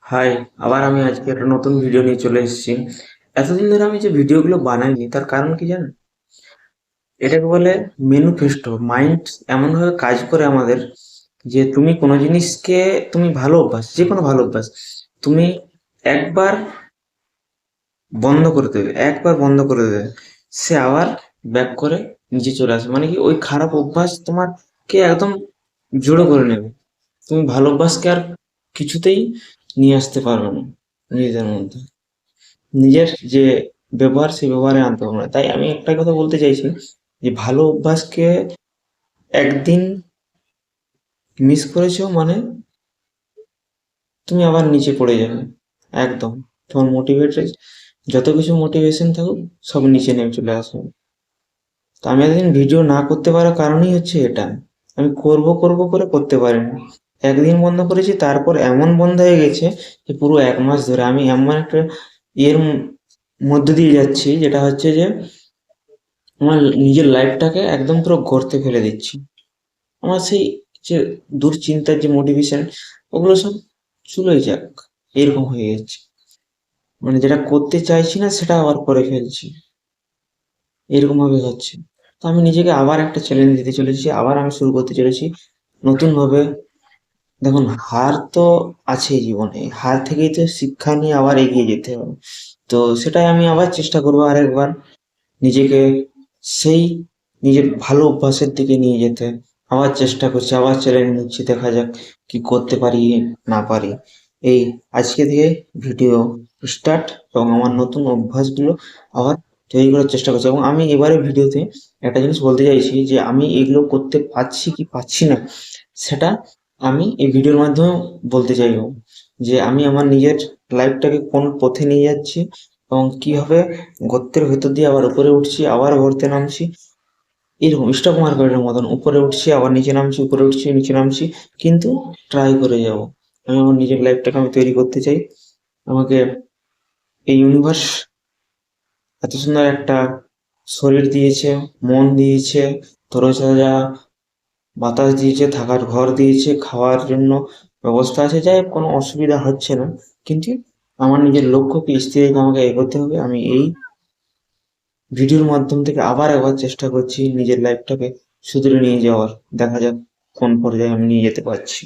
High, আবার আমি আজকে একটা নতুন ভিডিও নিয়ে চলে এসেছি। এতদিন ধরে আমি যে ভিডিওগুলো বানাইনি তার কারণ কি জানেন? এটাকে বলে ম্যানিফেস্টো। মাইন্ড এমনভাবে কাজ করে আমাদের যে তুমি কোনো জিনিসকে, তুমি ভালো অভ্যাস, যে কোনো ভালো অভ্যাস তুমি একবার বন্ধ করে দেবে, সে আবার ব্যাক করে নিচে চলে আসে। মানে কি, ওই খারাপ অভ্যাস তোমাকে একদম জড়ো করে নেবে। তুমি ভালো অভ্যাসকে আর কিছুতেই নিয়ে আসতে পারবে না নিজেদের মধ্যে। নিজের যে ব্যবহার, সেই ব্যবহারে আনতে পারবো না। তাই আমি একটা কথা বলতে চাইছি যে ভালো অভ্যাসকে একদিন মিস করেছো মানে তুমি আবার নিচে পড়ে যাবে একদম। তোমার মোটিভেটেড যত কিছু মোটিভেশন থাকুক, সব নিচে নেমে চলে আসবে। তো আমি এতদিন ভিডিও না করতে পারার কারণই হচ্ছে এটা। আমি করব করব করে করতে পারিনি। একদিন বন্ধ করেছি, তারপর এমন বন্ধ হয়ে গেছে যে পুরো 1 মাস ধরে আমি এমন একটা ইয়ের মধ্যে দিয়ে যাচ্ছি, যেটা হচ্ছে যে আমার নিজের লাইফটাকে একদম পুরো গর্তে ফেলে দিচ্ছি। আমার সেই যে দুশ্চিন্তার যে মোটিভেশন, ওগুলো সব চলে যাক, এরকম হয়ে যাচ্ছে। মানে যেটা করতে চাইছি না সেটা আবার করে ফেলছি, এরকম ভাবে হচ্ছে। তো আমি নিজেকে আবার একটা চ্যালেঞ্জ দিতে চলেছি, আবার আমি শুরু করতে চলেছি নতুন ভাবে। দেখুন, হার তো আছেই জীবনে, হার থেকেই তো শিক্ষা নিয়ে আবার এগিয়ে যেতে হবে। তো সেটাই আমি আবার চেষ্টা করবো আরেকবার নিজেকে সেই নিজের ভালো অভ্যাসের দিকে নিয়ে যেতে। আবার চেষ্টা করছি, আবার চ্যালেঞ্জ নিচ্ছি, দেখা যাক কি করতে পারি না পারি। এই আজকে থেকে ভিডিও স্টার্ট, এবং আমার নতুন অভ্যাসগুলো আবার তৈরি করার চেষ্টা করছি। এবং আমি এবারে ভিডিওতে একটা জিনিস বলতে চাইছি যে আমি এগুলো করতে পারছি কি পারছি না, সেটা আমি এই ভিডিওর মাধ্যমে বলতে চাইবো। যে আমি আমার নিজের লাইফটাকে কোন পথে নিয়ে যাচ্ছি, এবং কিভাবে গর্তের ভেতর দিয়ে আবার উপরে উঠছি, আবার গর্তে নামছি। এরকম স্টক মার্কেটের মতন উপরে উঠছি, আবার নিচে নামছি, উপরে উঠছি, নিচে নামছি, কিন্তু ট্রাই করে যাব। আমি আমার নিজের লাইফটাকে আমি তৈরি করতে চাই। আমাকে এই ইউনিভার্স এত সুন্দর একটা শরীর দিয়েছে, মন দিয়েছে, তরতাজা বাতাস দিয়েছে, থাকার ঘর দিয়েছে, খাওয়ার জন্য ব্যবস্থা আছে, যাই হোক কোনো অসুবিধা হচ্ছে না। কিন্তু আমার নিজের লক্ষ্যকে স্থির রেখে আমাকে এগোতে হবে। আমি এই ভিডিওর মাধ্যম থেকে আবার একবার চেষ্টা করছি নিজের লাইফটাকে শুধরে নিয়ে যাওয়ার। দেখা যাক কোন পর্যায়ে আমি নিয়ে যেতে পারছি।